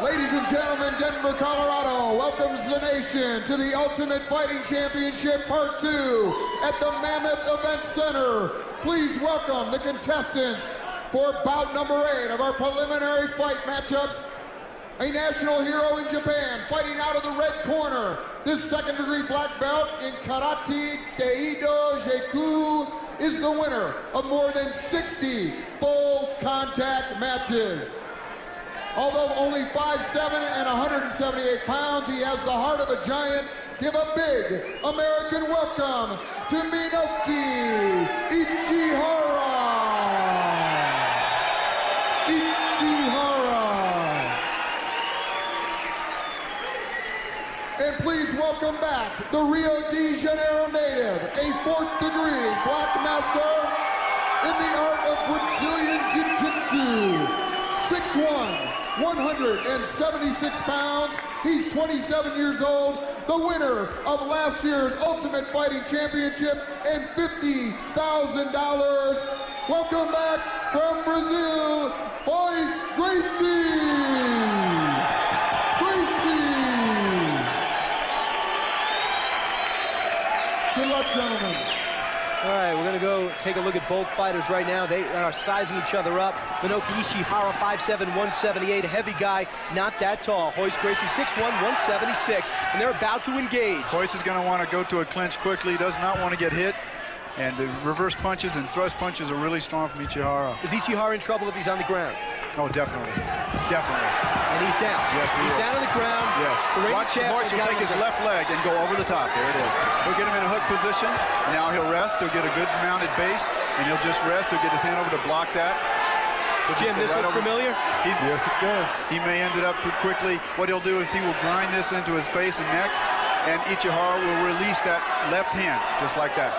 Ladies and gentlemen, Denver, Colorado welcomes the nation to the Ultimate Fighting Championship Part 2 at the Mammoth Event Center. Please welcome the contestants for bout number 8 of our preliminary fight matchups. A national hero in Japan fighting out of the red corner. This second-degree black belt in Karate Daido Jeku is the winner of more than 60 full contact matches. Although only 5'7" and 178 pounds, he has the heart of a giant. Give a big American welcome to Minoki Ichihara. And please welcome back the Rio de Janeiro native, a 4th-degree black master in the art of Brazilian jiu-jitsu. 6'1", 176 pounds. He's 27 years old, the winner of last year's Ultimate Fighting Championship and $50,000. Welcome back from Brazil, Royce Gracie. Good luck, gentlemen. All right, we're going to go take a look at both fighters right now. They are sizing each other up. Minoki Ichihara, 5'7", 178, a heavy guy, not that tall. Royce Gracie, 6'1", 176, and they're about to engage. Royce is going to want to go to a clinch quickly. He does not want to get hit. And the reverse punches and thrust punches are really strong from Ichihara. Is Ichihara in trouble if he's on the ground? Oh, definitely. Definitely. And he's down. Yes, he's down on the ground. Yes. Watch Royce will take his left leg and go over the top. There it is. He'll get him in a hook position. Now he'll rest. He'll get a good mounted base, and he'll just rest. He'll get his hand over to block that. Jim, this looks familiar? Yes, it does. He may end it up too quickly. What he'll do is he will grind this into his face and neck, and Ichihara will release that left hand, just like that.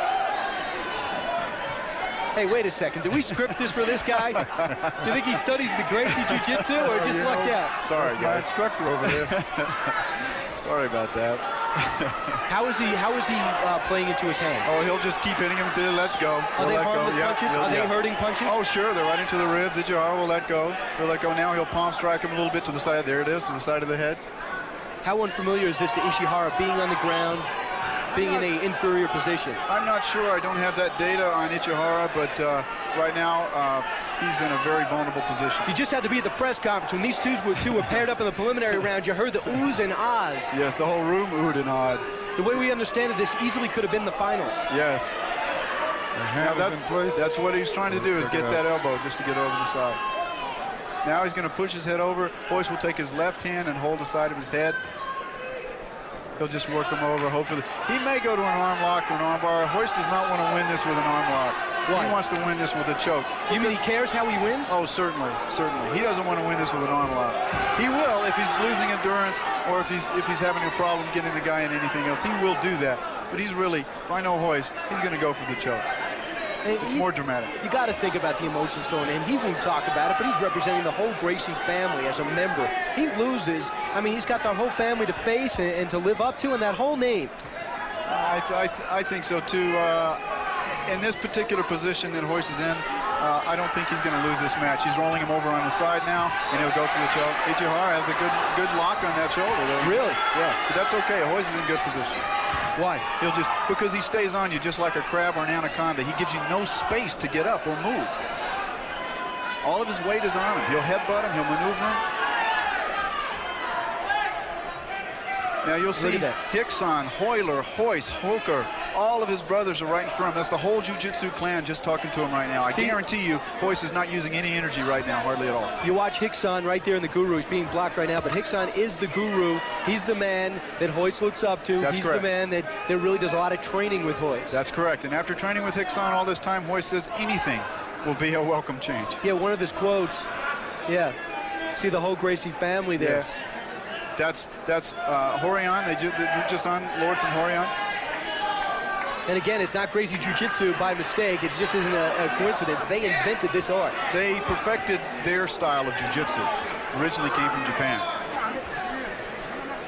Hey, wait a second. Did we script this for this guy? Do you think he studies the Gracie Jiu-Jitsu or just lucked out? Sorry, guys. Instructor over there. Sorry about that. How is he playing into his hands? Oh, he'll just keep hitting him until he lets go. Are they harmless punches? Are they hurting punches? Oh, sure. They're right into the ribs. Ichihara will let go. He'll let go now. He'll palm strike him a little bit to the side. There it is, to the side of the head. How unfamiliar is this to Ichihara, being on the ground, being in an inferior position? I'm not sure. I don't have that data on Ichihara, but right now he's in a very vulnerable position. You just had to be at the press conference when these two were paired up in the preliminary round. You heard the oohs and ahs. Yes, the whole room oohed and awed. The way we understand it, this easily could have been the finals. Yes. Now that's what he's trying to do, is get that elbow just to get over the side. Now he's going to push his head over. Royce will take his left hand and hold the side of his head. He'll just work him over, hopefully. He may go to an arm lock or an arm bar. Royce does not want to win this with an arm lock. Why? He wants to win this with a choke. You mean he cares how he wins? Oh, certainly, certainly. He doesn't want to win this with an arm lock. He will if he's losing endurance or if he's having a problem getting the guy in anything else. He will do that. But he's really, if I know Royce, he's going to go for the choke. It's more dramatic. You got to think about the emotions going in. He won't talk about it, but he's representing the whole Gracie family as a member. He loses. I mean, he's got the whole family to face and to live up to, and that whole name. I think so, too. In this particular position that Royce is in, I don't think he's going to lose this match. He's rolling him over on the side now, and he'll go for the choke. Ichihara has a good lock on that shoulder, though. Really? Yeah, but that's okay. Royce is in good position. Why? Because he stays on you just like a crab or an anaconda. He gives you no space to get up or move. All of his weight is on him. He'll headbutt him. He'll maneuver him. Now you'll see Hickson, Hoyler, Royce, Hoker, all of his brothers are right in front of him. That's the whole jiu-jitsu clan just talking to him right now. I guarantee you, Royce is not using any energy right now, hardly at all. You watch Hickson right there in the guru. He's being blocked right now, but Hickson is the guru. He's the man that Royce looks up to. That's correct. The man that really does a lot of training with Royce. That's correct. And after training with Hickson all this time, Royce says anything will be a welcome change. Yeah, one of his quotes. Yeah. See the whole Gracie family there. Yes. That's Horion. They're just on Lord from Horion. And again, it's not Gracie Jiu-Jitsu by mistake. It just isn't a coincidence. They invented this art. They perfected their style of jiu-jitsu. Originally came from Japan.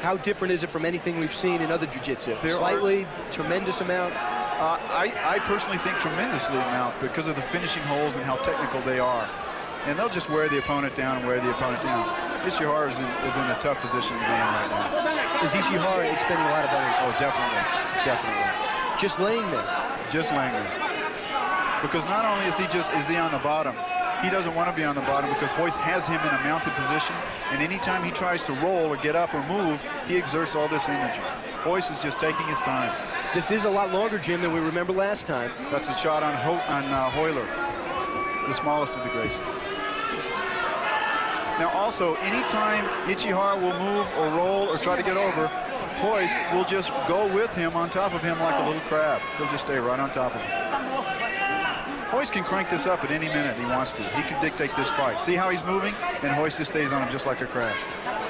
How different is it from anything we've seen in other jiu-jitsu? Slightly, tremendous amount? I personally think tremendously amount because of the finishing holes and how technical they are. And they'll just wear the opponent down and wear the opponent down. Ichihara is in a tough position to be in right now. Is Ichihara expending a lot of energy? Oh, definitely, definitely. Just laying there. Just laying there. Because not only is he on the bottom, he doesn't want to be on the bottom because Royce has him in a mounted position, and anytime he tries to roll or get up or move, he exerts all this energy. Royce is just taking his time. This is a lot longer, Jim, than we remember last time. That's a shot on Hoyler, the smallest of the Gracie. Now also, anytime Ichihara will move or roll or try to get over, Royce will just go with him on top of him like a little crab. He'll just stay right on top of him. Royce can crank this up at any minute he wants to. He can dictate this fight. See how he's moving? And Royce just stays on him just like a crab.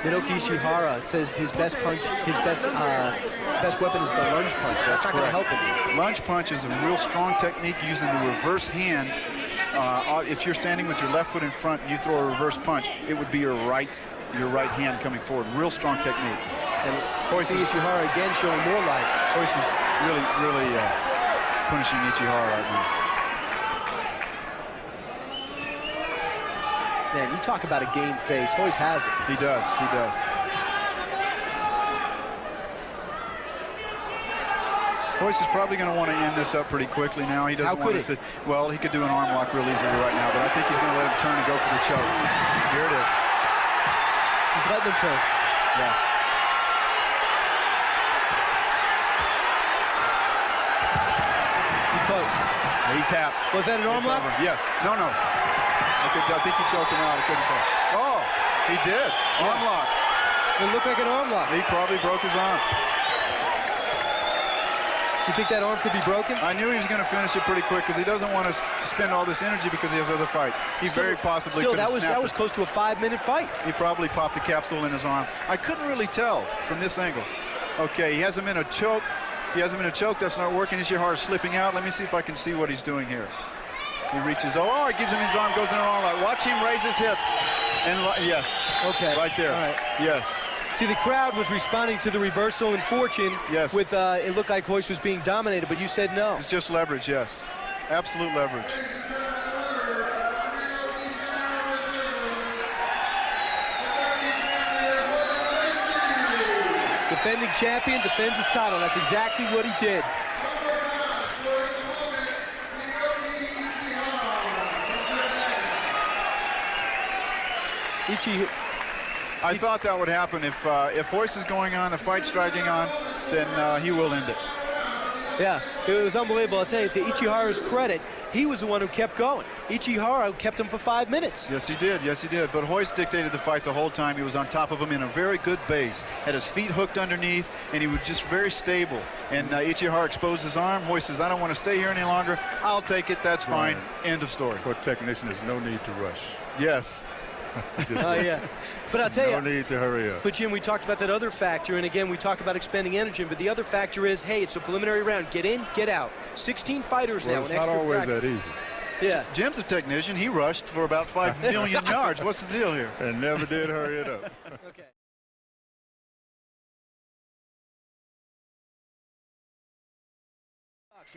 Minoki Ichihara says his best punch, his best weapon is the lunge punch. That's not going to help him. Lunge punch is a real strong technique using the reverse hand. If you're standing with your left foot in front and you throw a reverse punch, it would be your right hand coming forward. Real strong technique. And Royce Ichihara again showing more life. Royce is really punishing Ichihara right now. Man, you talk about a game face. Royce has it. He does. He does. Royce is probably going to want to end this up pretty quickly now. He doesn't want to sit. Well, he could do an arm lock real easily right now, but I think he's going to let him turn and go for the choke. Here it is. He's letting him turn. Yeah. He poked. He tapped. Was that an arm lock? Yes. No. I think he choked him out. I couldn't tell. Oh, he did. Arm lock. It looked like an arm lock. He probably broke his arm. You think that arm could be broken? I knew he was going to finish it pretty quick because he doesn't want to spend all this energy because he has other fights. He very possibly could have snapped it. That was close to a 5-minute fight. He probably popped the capsule in his arm. I couldn't really tell from this angle. Okay, he has him in a choke. That's not working. Ichihara slipping out. Let me see if I can see what he's doing here. He reaches, he gives him his arm, goes in an arm lock. Watch him raise his hips. And yes. Okay. Right there. All right. Yes. See, the crowd was responding to the reversal in fortune. Yes. With it looked like Royce was being dominated, but you said no. It's just leverage, yes. Absolute leverage. Defending champion defends his title. That's exactly what he did. I thought that would happen. If Royce is going on, the fight's dragging on, then he will end it. Yeah, it was unbelievable. I'll tell you, to Ichihara's credit, he was the one who kept going. Ichihara kept him for 5 minutes. Yes, he did. Yes, he did. But Royce dictated the fight the whole time. He was on top of him in a very good base. Had his feet hooked underneath, and he was just very stable. And Ichihara exposed his arm. Royce says, I don't want to stay here any longer. I'll take it. That's fine. End of story. For a technician, there's no need to rush. Yes. Yeah. But I'll tell you. No need to hurry up. But, Jim, we talked about that other factor, and again, we talked about expending energy, but the other factor is, hey, it's a preliminary round. Get in, get out. 16 fighters now. It's not always that easy. Yeah. Jim's a technician. He rushed for about 5 million yards. What's the deal here? And never did hurry it up. Okay.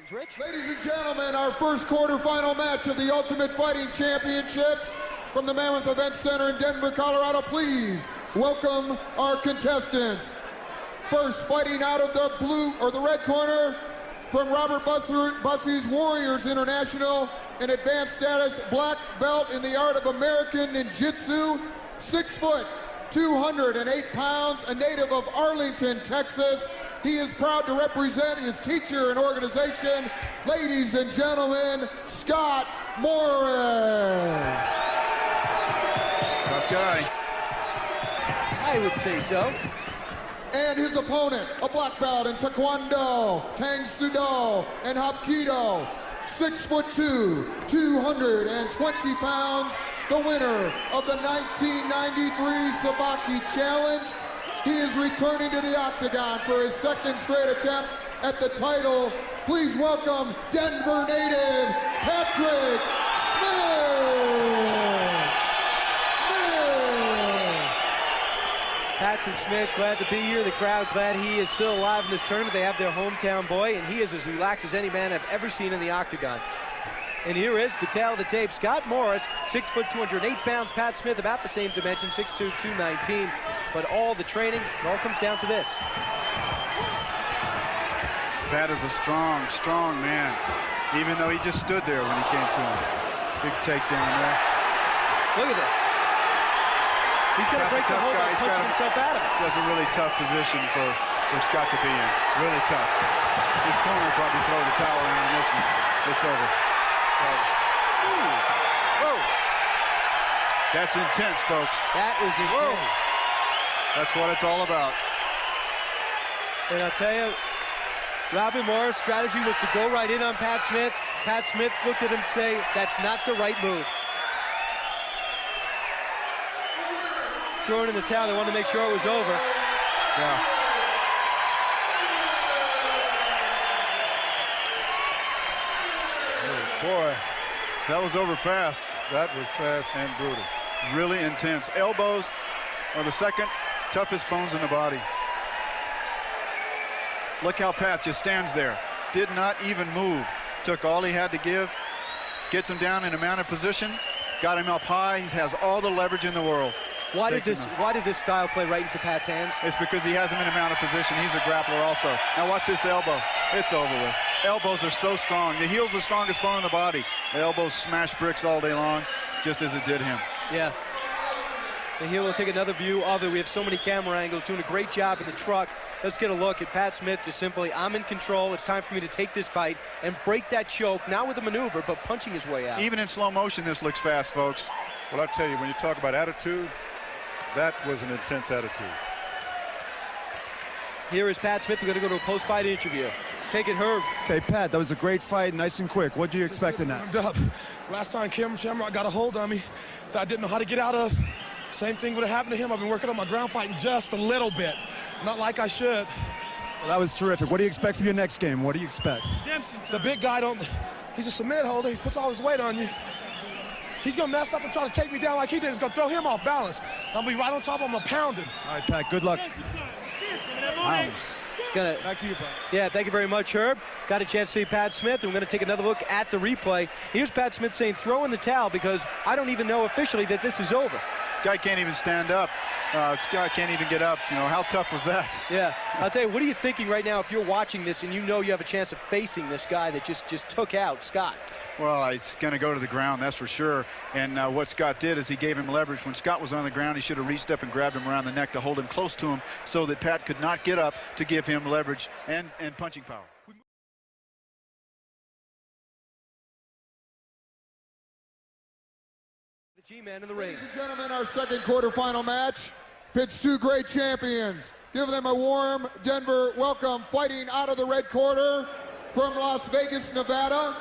Rich? Ladies and gentlemen, our first quarterfinal match of the Ultimate Fighting Championships from the Mammoth Event Center in Denver, Colorado. Please welcome our contestants. First, fighting out of the red corner from Robert Bussey's Warriors International, an advanced status black belt in the art of American Ninjutsu, 6 foot, 208 pounds, a native of Arlington, Texas. He is proud to represent his teacher and organization. Ladies and gentlemen, Scott Morris. Tough guy. I would say so. And his opponent, a black belt in Taekwondo, Tang Soo-do, and Hapkido, 6'2", 220 pounds, the winner of the 1993 Sabaki Challenge. He is returning to the octagon for his second straight attempt at the title. Please welcome Denver native Patrick Smith. Patrick Smith, glad to be here. The crowd glad he is still alive in this tournament. They have their hometown boy, and he is as relaxed as any man I've ever seen in the octagon. And here is the tale of the tape. Scott Morris, 6 foot, 208 pounds. Pat Smith, about the same dimension, 6'2", 219. But all the training, it all comes down to this. Pat is a strong, strong man, even though he just stood there when he came to him. Big takedown there. Look at this. He's going to break the hold and punch himself out of it. That's a really tough position for Scott to be in. Really tough. His corner probably throw the towel in on this one. It's over. Whoa. That's intense, folks. That is intense. That's what it's all about. And I'll tell you, Robin Morris' strategy was to go right in on Pat Smith. Pat Smith looked at him and say, that's not the right move. Throwing in the towel, they wanted to make sure it was over. Yeah. Oh, boy, that was over fast. That was fast and brutal. Really intense. Elbows are the second toughest bones in the body. Look how Pat just stands there. Did not even move. Took all he had to give. Gets him down in a mounted position. Got him up high. He has all the leverage in the world. Why did this style play right into Pat's hands? It's because he has him in a mounted position. He's a grappler also. Now watch this elbow. It's over with. Elbows are so strong. The heel's the strongest bone in the body. The elbows smash bricks all day long, just as it did him. Yeah. And here we'll take another view of it. We have so many camera angles, doing a great job in the truck. Let's get a look at Pat Smith just simply, I'm in control. It's time for me to take this fight and break that choke, not with a maneuver, but punching his way out. Even in slow motion, this looks fast, folks. Well, I tell you, when you talk about attitude, that was an intense attitude. Here is Pat Smith. We're going to go to a post-fight interview. Take it, Herb. Okay, Pat, that was a great fight, nice and quick. What do you expect in that? Last time Kim Shamrock got a hold on me that I didn't know how to get out of. Same thing would have happened to him. I've been working on my ground fighting just a little bit. Not like I should. Well, that was terrific. What do you expect for your next game? What do you expect? The big guy he's a submit holder. He puts all his weight on you. He's going to mess up and try to take me down like he did. It's going to throw him off balance. I'm going to be right on top of him. I'm going to pound him. All right, Pat, good luck. Back to you, Pat. Yeah, thank you very much, Herb. Got a chance to see Pat Smith, and we're going to take another look at the replay. Here's Pat Smith saying, throw in the towel because I don't even know officially that this is over. Guy can't even stand up. This guy can't even get up. You know, how tough was that? Yeah. I'll tell you, what are you thinking right now if you're watching this and you know you have a chance of facing this guy that just took out Scott? Well, he's going to go to the ground, that's for sure. And what Scott did is he gave him leverage. When Scott was on the ground, he should have reached up and grabbed him around the neck to hold him close to him so that Pat could not get up to give him leverage and punching power. The G-Man in the ring. Ladies and gentlemen, our second quarterfinal match pits two great champions. Give them a warm Denver welcome. Fighting out of the red corner from Las Vegas, Nevada.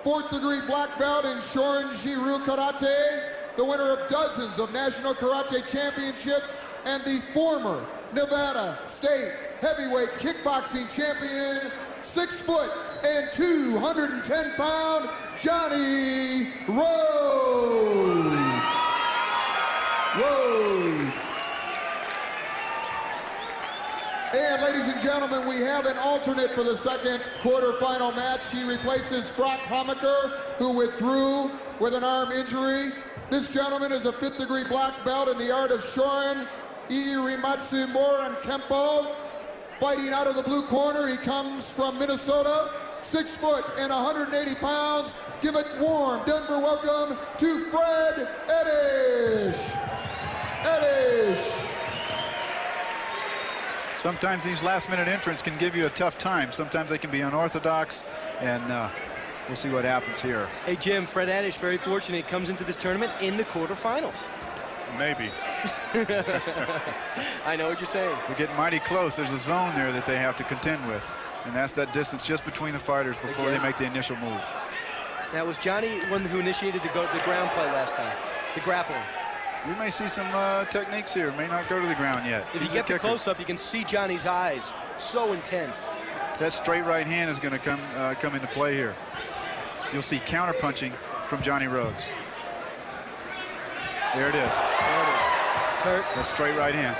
4th degree black belt in Shorin-Ji-Ryu Karate, the winner of dozens of national karate championships and the former Nevada State heavyweight kickboxing champion, 6 foot and 210 pound, Johnny Rhodes. And ladies and gentlemen, we have an alternate for the second quarterfinal match. He replaces Brock Hammaker, who withdrew with an arm injury. This gentleman is a 5th degree black belt in the art of Shorin Irimatsu Moran Kempo. Fighting out of the blue corner, he comes from Minnesota, 6 foot and 180 pounds. Give it warm Denver welcome to Fred Ettish. Sometimes these last-minute entrants can give you a tough time. Sometimes they can be unorthodox, and we'll see what happens here. Hey, Jim, Fred Ettish, very fortunate. He comes into this tournament in the quarterfinals. Maybe. I know what you're saying. We're getting mighty close. There's a zone there that they have to contend with, and that's that distance just between the fighters before they make the initial move. That was Johnny, one who initiated the ground play last time, the grappling. We may see some techniques here. May not go to the ground yet. If you get the close-up, you can see Johnny's eyes. So intense. That straight right hand is going to come into play here. You'll see counter-punching from Johnny Rhodes. There it is. That straight right hand.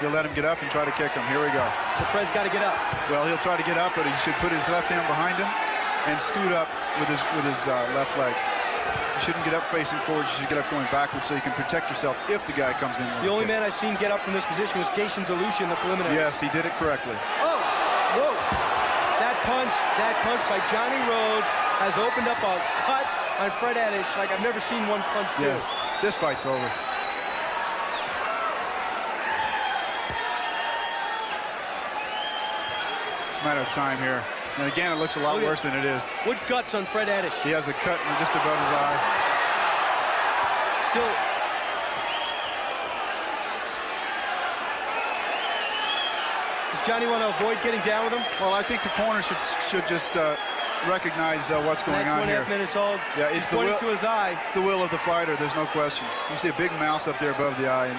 He'll let him get up and try to kick him. Here we go. So Fred's got to get up. Well, he'll try to get up, but he should put his left hand behind him and scoot up with his left leg. You shouldn't get up facing forward. You should get up going backwards so you can protect yourself if the guy comes in. The only man I've seen get up from this position was DeLucia in the preliminary. Yes, he did it correctly. Oh, whoa. That punch by Johnny Rhodes has opened up a cut on Fred Ettish like I've never seen one punch do. Yes, this fight's over. It's a matter of time here. And again, it looks a lot worse than it is. What guts on Fred Ettish? He has a cut just above his eye. Still. Does Johnny want to avoid getting down with him? Well, I think the corner should just recognize what's going on here. 2.5 minutes old. Yeah, it's He's pointing to his eye. It's the will of the fighter. There's no question. You see a big mouse up there above the eye. And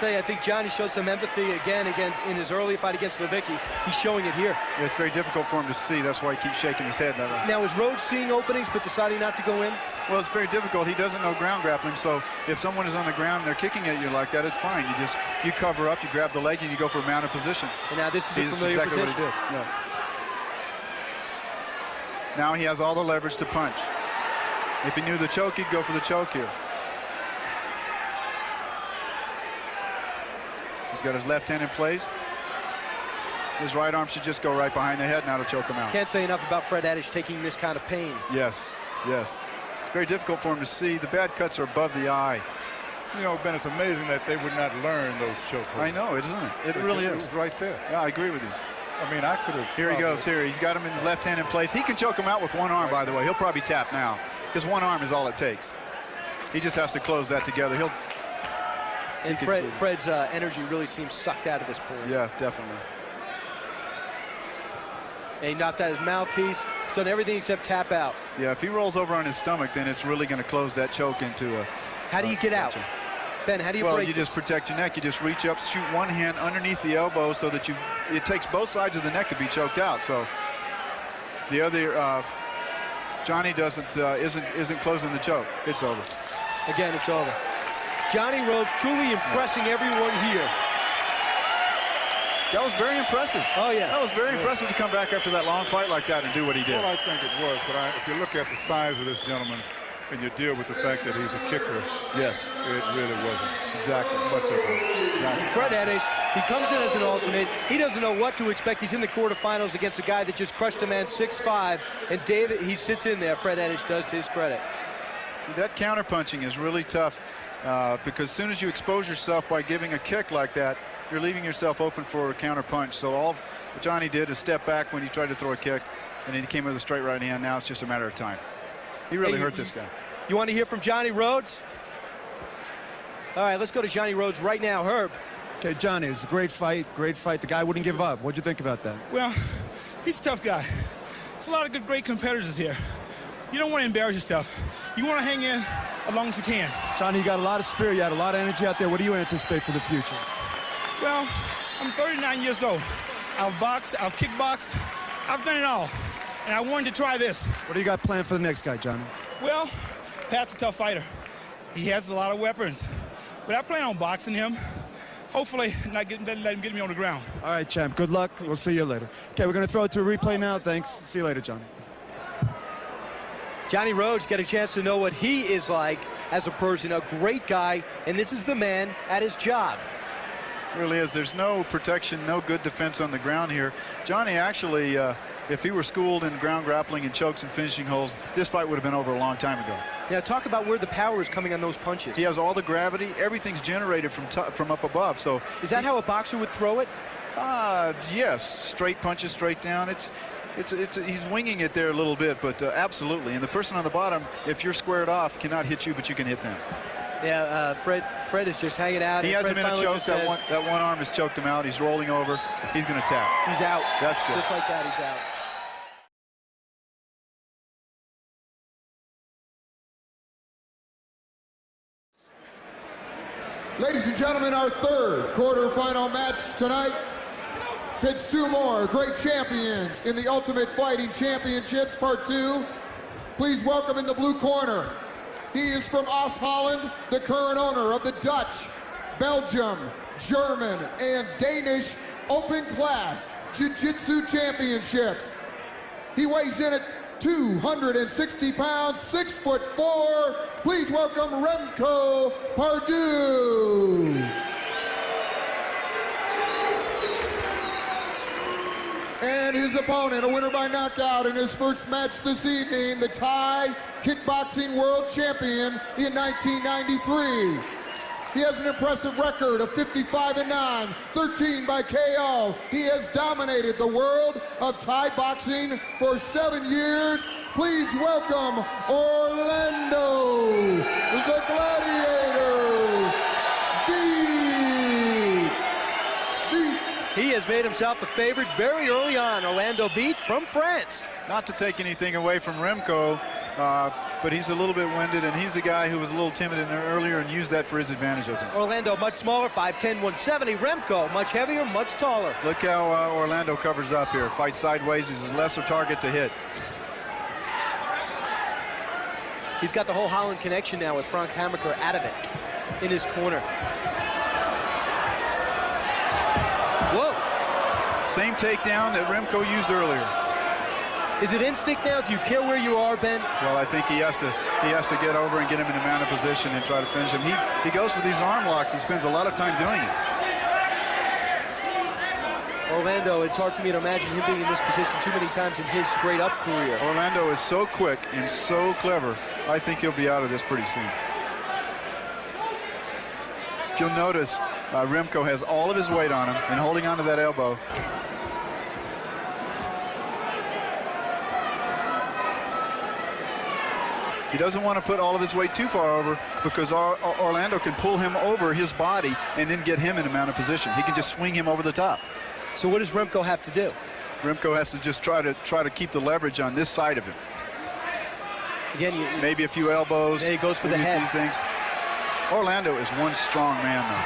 I think Johnny showed some empathy again in his early fight against Levicki. He's showing it here. Yeah, it's very difficult for him to see. That's why he keeps shaking his head that way. Now, is Rhodes seeing openings but deciding not to go in? Well, it's very difficult. He doesn't know ground grappling, so if someone is on the ground and they're kicking at you like that, it's fine. You cover up, you grab the leg, and you go for a mounted position. And now this is a familiar exactly position. What he did. Yeah. Now he has all the leverage to punch. If he knew the choke, he'd go for the choke here. He's got his left hand in place. His right arm should just go right behind the head now to choke him out. Can't say enough about Fred Ettish taking this kind of pain. Yes, yes. It's very difficult for him to see. The bad cuts are above the eye. You know, Ben, it's amazing that they would not learn those choke holds. I know, isn't it? It really is. It was right there. Yeah, I agree with you. I mean, I could have. Here he goes. Here, he's got him in the left hand in place. He can choke him out with one arm, by the way. He'll probably tap now because one arm is all it takes. He just has to close that together. And Fred's energy really seems sucked out of this point. Yeah, definitely. And he knocked out his mouthpiece. He's done everything except tap out. Yeah, if he rolls over on his stomach, then it's really going to close that choke into a... How do you get out? Ben, how do you break? Well, you just protect your neck. You just reach up, shoot one hand underneath the elbow so that it takes both sides of the neck to be choked out. So the other, Johnny isn't closing the choke. It's over. Again, it's over. Johnny Rhodes truly impressing everyone here. That was very impressive. Oh, yeah. That was very impressive to come back after that long fight like that and do what he did. Well, I think it was, but if you look at the size of this gentleman and you deal with the fact that he's a kicker, yes, it really wasn't. Exactly. Much of it. Exactly. Fred Ettish, he comes in as an alternate. He doesn't know what to expect. He's in the quarterfinals against a guy that just crushed a man 6'5", and David, he sits in there. Fred Ettish does to his credit. See, that counterpunching is really tough because as soon as you expose yourself by giving a kick like that, you're leaving yourself open for a counter punch. So all Johnny did is step back when he tried to throw a kick, and he came with a straight right hand. Now it's just a matter of time. He really hurt this guy. You want to hear from Johnny Rhodes? All right, let's go to Johnny Rhodes right now. Herb. Okay, Johnny, it was a great fight, great fight. The guy wouldn't give up. What'd you think about that? Well, he's a tough guy. There's a lot of great competitors here. You don't want to embarrass yourself. You want to hang in as long as you can. Johnny, you got a lot of spirit. You had a lot of energy out there. What do you anticipate for the future? Well, I'm 39 years old. I've boxed, I've kickboxed, I've done it all. And I wanted to try this. What do you got planned for the next guy, Johnny? Well, Pat's a tough fighter. He has a lot of weapons. But I plan on boxing him. Hopefully, let him get me on the ground. All right, champ. Good luck. We'll see you later. Okay, we're going to throw it to a replay now. Thanks. See you later, Johnny. Johnny Rhodes get a chance to know what he is like as a person, a great guy, and this is the man at his job. Really is. There's no protection, no good defense on the ground here. Johnny actually, if he were schooled in ground grappling and chokes and finishing holds, this fight would have been over a long time ago. Now talk about where the power is coming on those punches. He has all the gravity. Everything's generated from up above. So is that how a boxer would throw it? Yes. Straight punches, straight down. He's winging it there a little bit, but absolutely. And the person on the bottom, if you're squared off, cannot hit you, but you can hit them. Yeah, Fred is just hanging out. He has him in a choke. That one arm has choked him out. He's rolling over. He's going to tap. He's out. That's good. Just like that, he's out. Ladies and gentlemen, our third quarterfinal match tonight pits two more great champions in the Ultimate Fighting Championships Part 2. Please welcome in the blue corner, He is from Holland, the current owner of the Dutch, Belgium, German, and Danish open class jiu-jitsu championships. He weighs in at 260 pounds, 6'4". Please welcome Remco Pardoel. And his opponent, a winner by knockout in his first match this evening, the Thai kickboxing world champion in 1993. He has an impressive record of 55-9, 13 by KO. He has dominated the world of Thai boxing for 7 years. Please welcome Orlando, the Gladiator, He has made himself a favorite very early on. Orlando Beat from France. Not to take anything away from Remco, but he's a little bit winded, and he's the guy who was a little timid in there earlier and used that for his advantage, I think. Orlando much smaller, 5'10", 170. Remco much heavier, much taller. Look how Orlando covers up here. Fights sideways. He's a lesser target to hit. He's got the whole Holland connection now with Frank Hammaker out of it in his corner. Whoa. Same takedown that Remco used earlier. Is it instinct now? Do you care where you are, Ben? Well, I think he has to get over and get him in a mounted position and try to finish him. He goes for these arm locks and spends a lot of time doing it. Orlando, it's hard for me to imagine him being in this position too many times in his straight-up career. Orlando is so quick and so clever. I think he'll be out of this pretty soon. You'll notice Remco has all of his weight on him and holding onto that elbow. He doesn't want to put all of his weight too far over because Orlando can pull him over his body and then get him in a mounted position. He can just swing him over the top. So what does Remco have to do? Remco has to just try to keep the leverage on this side of him. Again, maybe a few elbows. There he goes for the head. Things. Orlando is one strong man, though.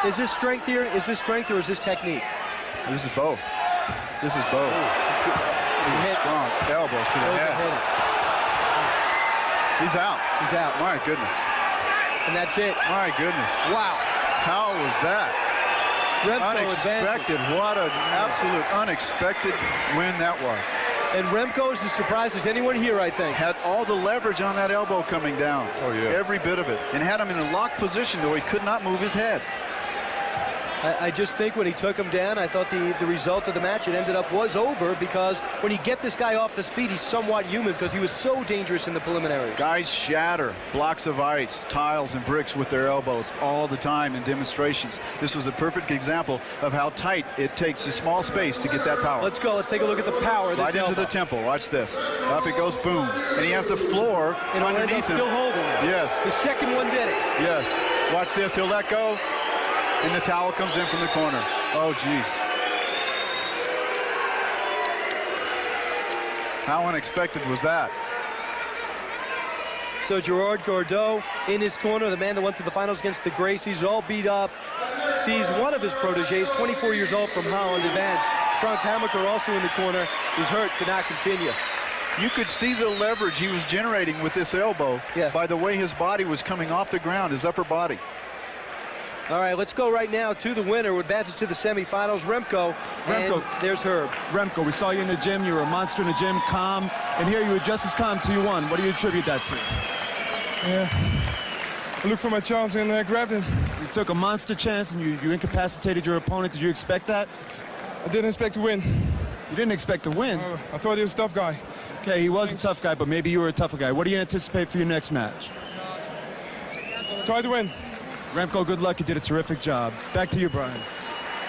Is this strength here? Is this strength or is this technique? This is both. This is both. Strong elbows to the head. He's out. He's out. My goodness. And that's it. My goodness. Wow. How was that? Remco unexpected. Advances. What an absolute unexpected win that was. And Remco is as surprised as anyone here, I think. Had all the leverage on that elbow coming down. Oh, yeah. Every bit of it. And had him in a locked position, though he could not move his head. I just think when he took him down, I thought the result of the match, it ended up was over because when you get this guy off his feet, he's somewhat human because he was so dangerous in the preliminaries. Guys shatter blocks of ice, tiles, and bricks with their elbows all the time in demonstrations. This was a perfect example of how tight it takes a small space to get that power. Let's go. Let's take a look at the power of this right into elbow. the temple. Watch this. Up it goes, boom. And he has the floor and underneath him. Still holding it. Yes. The second one did it. Yes. Watch this. He'll let go. And the towel comes in from the corner. Oh, geez. How unexpected was that? So Gerard Gordeau in his corner, the man that went to the finals against the Gracies, all beat up. Sees one of his proteges, 24 years old from Holland, advance. Frank Hammaker also in the corner. He's hurt, cannot continue. You could see the leverage he was generating with this elbow by the way his body was coming off the ground, his upper body. All right, let's go right now to the winner who advances to the semifinals, Remco. And there's Herb. Remco, we saw you in the gym. You were a monster in the gym, calm. And here you were just as calm till you won. What do you attribute that to? Yeah, I looked for my chance and I grabbed it. You took a monster chance and you incapacitated your opponent. Did you expect that? I didn't expect to win. You didn't expect to win? I thought he was a tough guy. Okay, he was a tough guy, but maybe you were a tougher guy. What do you anticipate for your next match? Try to win. Remco, good luck. You did a terrific job. Back to you, Brian.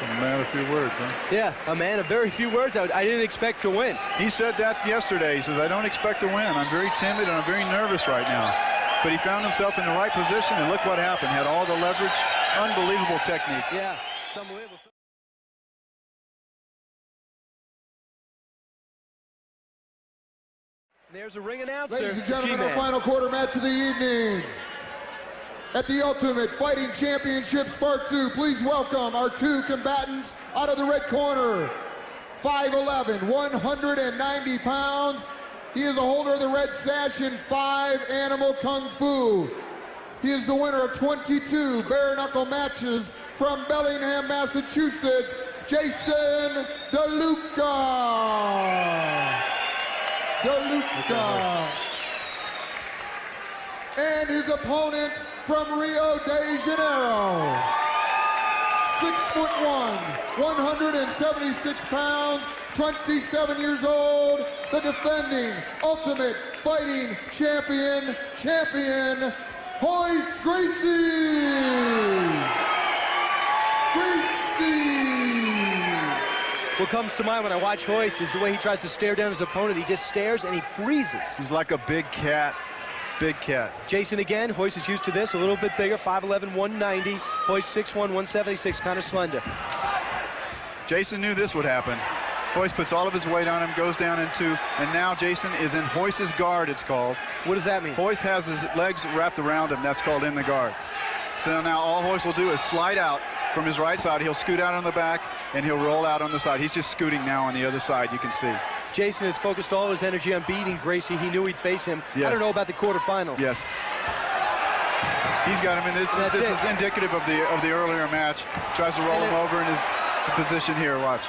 So a man of few words, huh? Yeah, a man of very few words. I didn't expect to win. He said that yesterday. He says, I don't expect to win. I'm very timid and I'm very nervous right now. But he found himself in the right position, and look what happened. Had all the leverage. Unbelievable technique. Yeah, it's unbelievable. There's a ring announcer. Ladies and gentlemen, our final quarter match of the evening. At the Ultimate Fighting Championships Part 2, please welcome our two combatants out of the red corner. 5'11", 190 pounds, He is a holder of the red sash in 5 Animal Kung Fu. He is the winner of 22 bare knuckle matches from Bellingham, Massachusetts, Jason DeLucia. And his opponent from Rio de Janeiro, 6'1", 176 pounds, 27 years old, the defending Ultimate Fighting Champion, Royce Gracie. What comes to mind when I watch Royce is the way he tries to stare down his opponent. He just stares and he freezes. He's like a big cat. Big cat. Jason again. Royce is used to this. A little bit bigger. 5'11", 190. Royce 6'1", 176. Kind of slender. Jason knew this would happen. Royce puts all of his weight on him, goes down into, and now Jason is in Royce's guard, it's called. What does that mean? Royce has his legs wrapped around him. That's called in the guard. So now all Royce will do is slide out from his right side. He'll scoot out on the back, and he'll roll out on the side. He's just scooting now on the other side, you can see. Jason has focused all his energy on beating Gracie. He knew he'd face him. Yes. I don't know about the quarterfinals. Yes. He's got him in this. This is indicative of the earlier match. Tries to roll him over in his position here. Watch.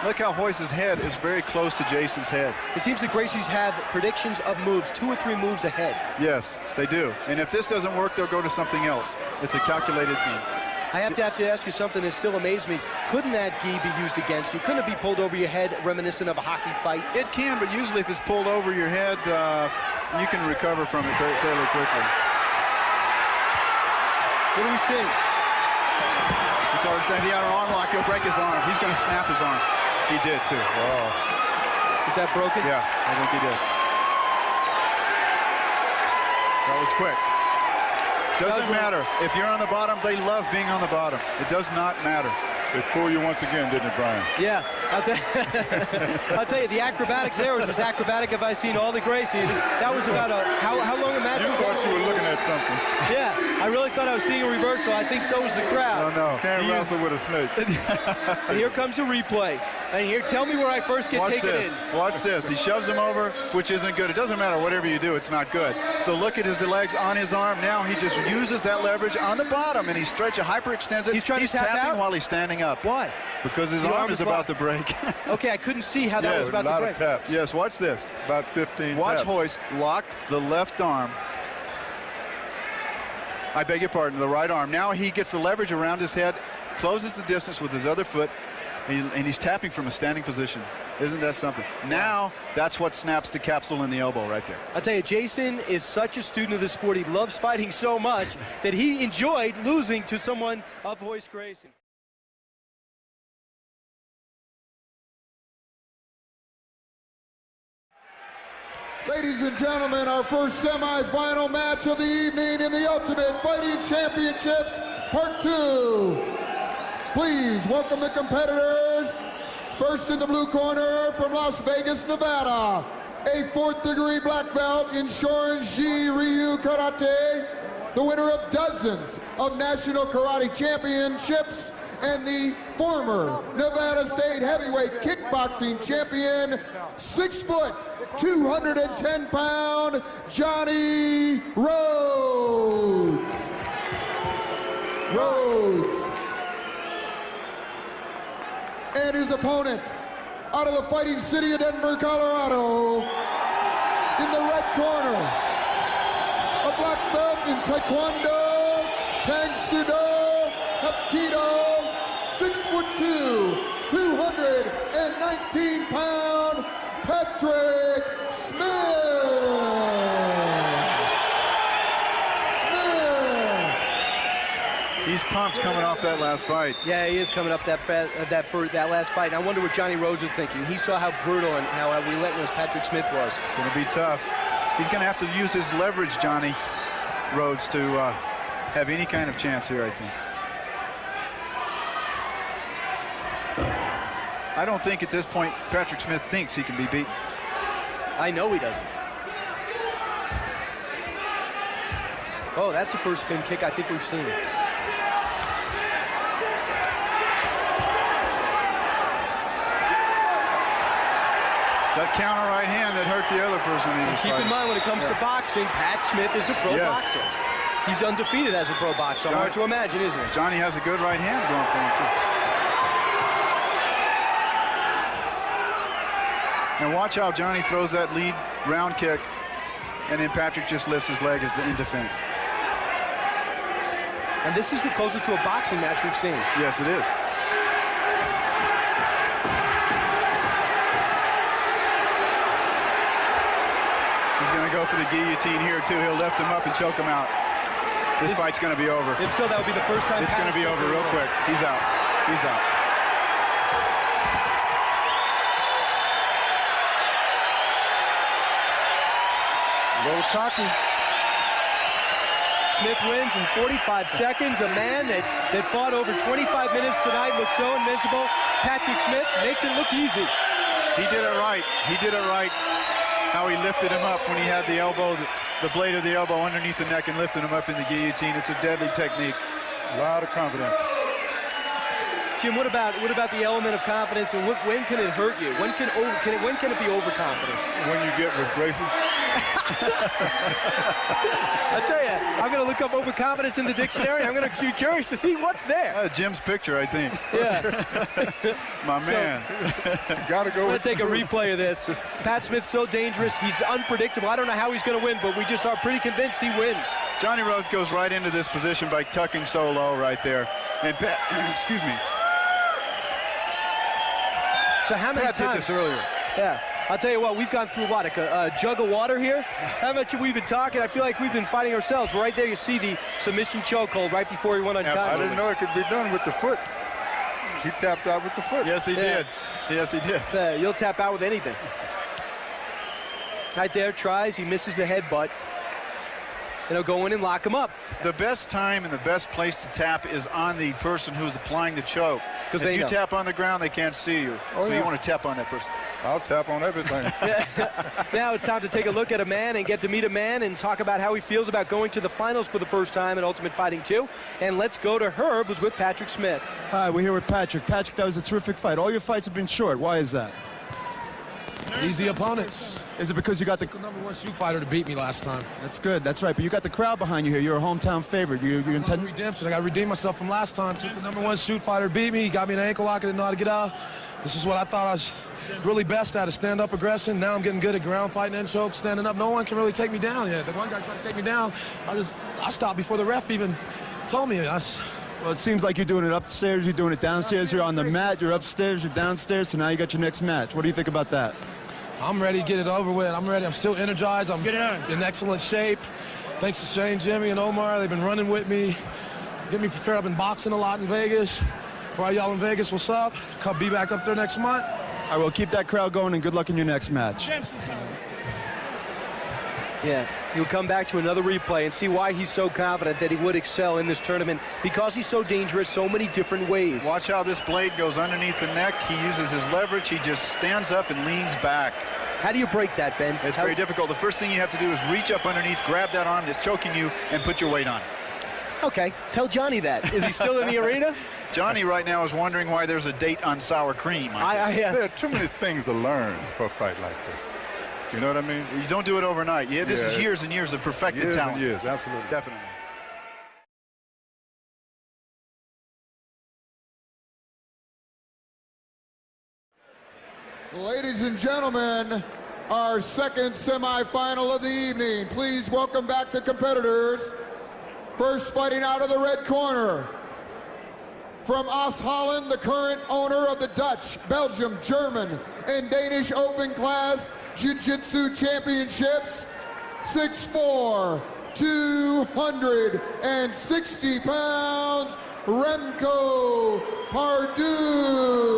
Look how Royce's head is very close to Jason's head. It seems that Gracie's have predictions of moves, 2 or 3 moves ahead. Yes, they do. And if this doesn't work, they'll go to something else. It's a calculated thing. I have to ask you something that still amazed me. Couldn't that gi be used against you? Couldn't it be pulled over your head, reminiscent of a hockey fight? It can, but usually if it's pulled over your head, you can recover from it fairly quickly. What do we see? He's already saying he had an arm lock. He'll break his arm. He's going to snap his arm. He did, too. Wow. Is that broken? Yeah, I think he did. That was quick. Doesn't matter. If you're on the bottom, they love being on the bottom. It does not matter. It fooled you once again, didn't it, Brian? Yeah, I'll tell you, the acrobatics there was as acrobatic as I've seen all the Gracies. That was about how long a match You was thought that? you were looking at something. Yeah, I really thought I was seeing a reversal. I think so was the crowd. No. Can't wrestle with a snake. And here comes a replay. And here, tell me where I first get taken in. Watch this. He shoves him over, which isn't good. It doesn't matter. Whatever you do, it's not good. So look at his legs on his arm. Now he just uses that leverage on the bottom, and he stretches, hyperextends it. He's trying to tap tapping out? while he's standing up. Why? Because his arm is about to break. Okay, I couldn't see how that was about to break. A lot of taps. Yes, watch this. About 15 Watch taps. Royce lock the left arm. I beg your pardon, the right arm. Now he gets the leverage around his head, closes the distance with his other foot, and he's tapping from a standing position. Isn't that something? Now, that's what snaps the capsule in the elbow right there. I'll tell you, Jason is such a student of the sport. He loves fighting so much that he enjoyed losing to someone of Royce Gracie. Ladies and gentlemen, our first semifinal match of the evening in the Ultimate Fighting Championships, Part 2. Please welcome the competitors. First in the blue corner from Las Vegas, Nevada, a 4th degree black belt in Shorin-ji Ryu Karate, the winner of dozens of national karate championships, and the former Nevada State heavyweight kickboxing champion, 6 foot, 210 pound, Johnny Rhodes. And his opponent, out of the fighting city of Denver, Colorado, in the red corner, a black belt in Taekwondo, Tang Sudo, Hapkido, 6'2", 219 pound, Patrick Smith. He's pumped coming off that last fight. Yeah, he is coming up that last fight. And I wonder what Johnny Rhodes was thinking. He saw how brutal and how relentless Patrick Smith was. It's going to be tough. He's going to have to use his leverage, Johnny Rhodes, to have any kind of chance here, I think. I don't think at this point Patrick Smith thinks he can be beaten. I know he doesn't. Oh, that's the first spin kick I think we've seen. That counter right hand that hurt the other person. Keep in mind, when it comes to boxing, Pat Smith is a pro boxer. He's undefeated as a pro boxer. Hard to imagine, isn't it? Johnny has a good right hand going for him, too. And watch how Johnny throws that lead round kick, and then Patrick just lifts his leg in defense. And this is the closest to a boxing match we've seen. Yes, it is. He's going to go for the guillotine here, too. He'll lift him up and choke him out. This fight's going to be over. If so, that would be the first time. It's going to be over real quick. He's out. He's out. A little cocky. Smith wins in 45 seconds. A man that fought over 25 minutes tonight looks so invincible. Patrick Smith makes it look easy. He did it right. He did it right. How he lifted him up when he had the elbow, the blade of the elbow underneath the neck and lifted him up in the guillotine. It's a deadly technique. A lot of confidence. Jim, what about the element of confidence, and when can it hurt you? When can it be overconfidence? When you get with Gracie. I tell you, I'm going to look up overconfidence in the dictionary. I'm going to be curious to see what's there. Jim's picture, I think. Yeah. My man. Gotta go. I'm going to take a replay of this. Pat Smith's so dangerous. He's unpredictable. I don't know how he's going to win, but we just are pretty convinced he wins. Johnny Rhodes goes right into this position by tucking so low right there. And Pat, excuse me. So how many times? Pat did this earlier. Yeah. I'll tell you what, we've gone through, what, a jug of water here? How much have we been talking? I feel like we've been fighting ourselves. Right there, you see the submission chokehold right before he went on top. I didn't know it could be done with the foot. He tapped out with the foot. Yes, he did. Yes, he did. You'll tap out with anything. Right there, tries. He misses the headbutt. And he'll go in and lock him up. The best time and the best place to tap is on the person who's applying the choke. Because if you tap on the ground, they can't see you. So you want to tap on that person. I'll tap on everything. Now it's time to take a look at a man and get to meet a man and talk about how he feels about going to the finals for the first time in Ultimate Fighting 2. And let's go to Herb, who's with Patrick Smith. Hi, we're here with Patrick. Patrick, that was a terrific fight. All your fights have been short. Why is that? Easy opponents. Is it because you got the #1 shoot fighter to beat me last time? That's good. That's right. But you got the crowd behind you here. You're a hometown favorite. You intend redemption. I got to redeem myself from last time. Took the #1 shoot fighter, beat me. He got me an ankle lock. I didn't know how to get out. This is what I thought I was really best at, is stand-up aggression. Now I'm getting good at ground fighting and choke, standing up. No one can really take me down yet. The one guy tried to take me down. I stopped before the ref even told me. Well, it seems like you're doing it upstairs. You're doing it downstairs. You're on the mat. You're upstairs. You're downstairs. So now you got your next match. What do you think about that? I'm ready to get it over with. I'm ready. I'm still energized. I'm in excellent shape. Thanks to Shane, Jimmy, and Omar. They've been running with me, getting me prepared. I've been boxing a lot in Vegas. For all y'all in Vegas, what's up? Come be back up there next month. I will keep that crowd going, and good luck in your next match. Yeah, he'll come back to another replay and see why he's so confident that he would excel in this tournament, because he's so dangerous so many different ways. Watch how this blade goes underneath the neck. He uses his leverage. He just stands up and leans back. How do you break that, Ben? It's very difficult. The first thing you have to do is reach up underneath, grab that arm that's choking you, and put your weight on. Okay, tell Johnny that. Is he still in the arena? Johnny right now is wondering why there's a date on sour cream. There are too many things to learn for a fight like this. You know what I mean? You don't do it overnight. Yeah, this is years and years of perfected talent. Years, absolutely. Definitely. Ladies and gentlemen, our second semifinal of the evening. Please welcome back the competitors. First, fighting out of the red corner, from Oost Holland, the current owner of the Dutch, Belgium, German, and Danish Open Class Jiu-Jitsu Championships, 6'4", 260 pounds, Remco Pardoel.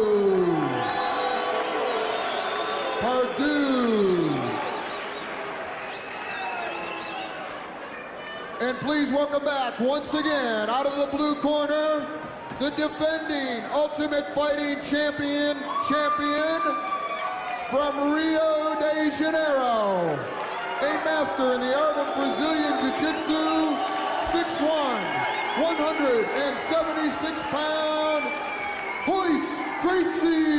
And please welcome back once again, out of the blue corner, the defending Ultimate Fighting champion from Rio de Janeiro, a master in the art of Brazilian Jiu-Jitsu, 6'1", 176-pound, Royce Gracie.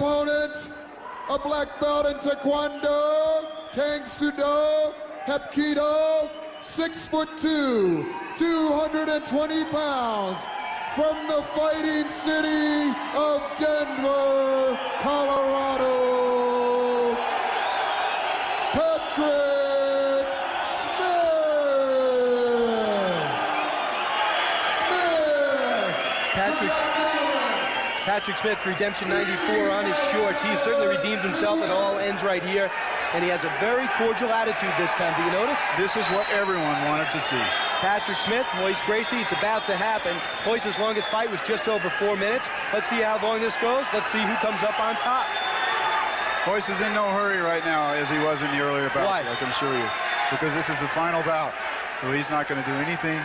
opponent, a black belt in Taekwondo, Tang Sudo, Hapkido, 6'2", 220 pounds, from the fighting city of Denver, Colorado, Patrick Smith. Patrick Smith, Redemption 94 on his shorts. He's certainly redeemed himself. It all ends right here. And he has a very cordial attitude this time. Do you notice? This is what everyone wanted to see. Patrick Smith, Royce Gracie, it's about to happen. Royce's longest fight was just over 4 minutes. Let's see how long this goes. Let's see who comes up on top. Royce is in no hurry right now as he was in the earlier bouts, Why? I can assure you. Because this is the final bout. So he's not going to do anything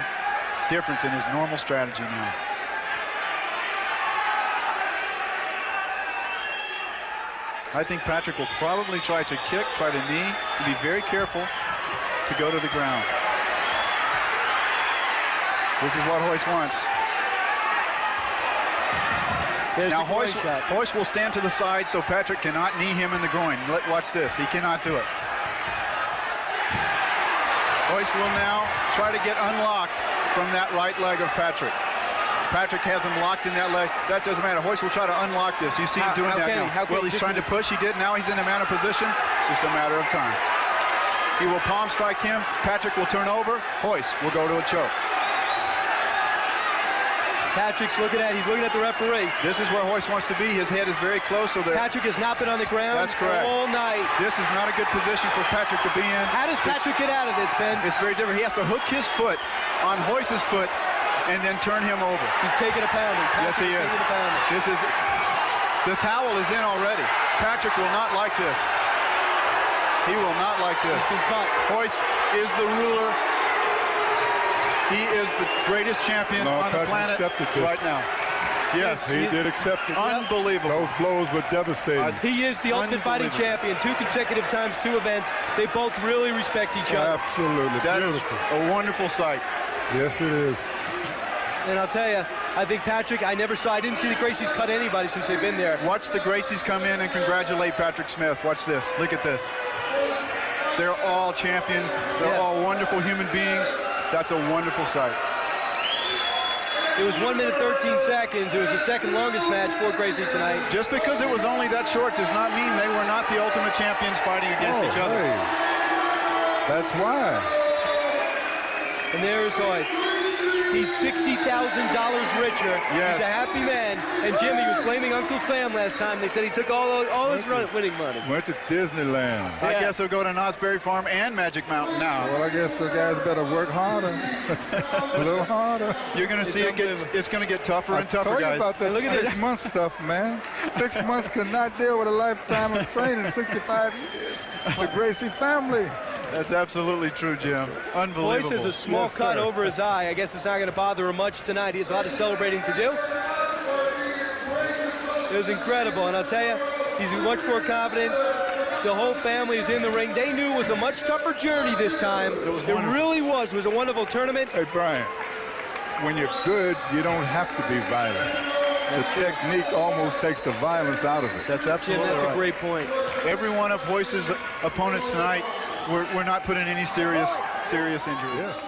different than his normal strategy now. I think Patrick will probably try to kick, try to knee, and be very careful to go to the ground. This is what Royce wants. There's now the Royce will stand to the side so Patrick cannot knee him in the groin. Watch this. He cannot do it. Royce will now try to get unlocked from that right leg of Patrick. Patrick has him locked in that leg. That doesn't matter. Royce will try to unlock this. You see him doing that now. Well, he's trying to push. He did. Now he's in a man of position. It's just a matter of time. He will palm strike him. Patrick will turn over. Royce will go to a choke. Patrick's looking at, he's looking at the referee. This is where Royce wants to be. His head is very close. So Patrick has not been on the ground all night. This is not a good position for Patrick to be in. How does Patrick get out of this, Ben? It's very different. He has to hook his foot on Royce's foot and then turn him over. He's taking a pounding. Yes, he is. This is, the towel is in already. Patrick will not like this. He will not like this. Royce is the ruler. He is the greatest champion on the planet right now. Yes, he did accept it. Unbelievable. Those blows were devastating. He is the Ultimate Fighting Champion. 2 consecutive times, 2 events. They both really respect each other. Absolutely. That beautiful. Is a wonderful sight. Yes, it is. And I'll tell you, I think Patrick, I didn't see the Gracies cut anybody since they've been there. Watch the Gracies come in and congratulate Patrick Smith. Watch this. Look at this. They're all champions. They're all wonderful human beings. That's a wonderful sight. It was 1 minute 13 seconds. It was the second longest match for Gracie tonight. Just because it was only that short does not mean they were not the Ultimate Champions fighting against each other. Hey. That's why. And there's Royce. He's $60,000 richer. Yes. He's a happy man. And Jimmy was blaming Uncle Sam last time. They said he took all his winning money. Went to Disneyland. I guess he'll go to Knott's Berry Farm and Magic Mountain now. Well, I guess the guys better work harder. A little harder. You're going to see it's going to get tougher and tougher, guys. About that 6 month stuff, man. 6 months could not deal with a lifetime of training, 65 years. The Gracie family. That's absolutely true, Jim. Unbelievable. Royce has a small cut over his eye. I guess it's not going to bother him much tonight. He has a lot of celebrating to do. It was incredible, and I'll tell you, he's much more confident. The whole family is in the ring. They knew it was a much tougher journey this time. It really was. It was a wonderful tournament. Hey, Brian, when you're good, you don't have to be violent. The technique almost takes the violence out of it. That's absolutely Jim, that's right. a great point. Every one of Royce's opponents tonight, we're not putting any serious injury. Yes.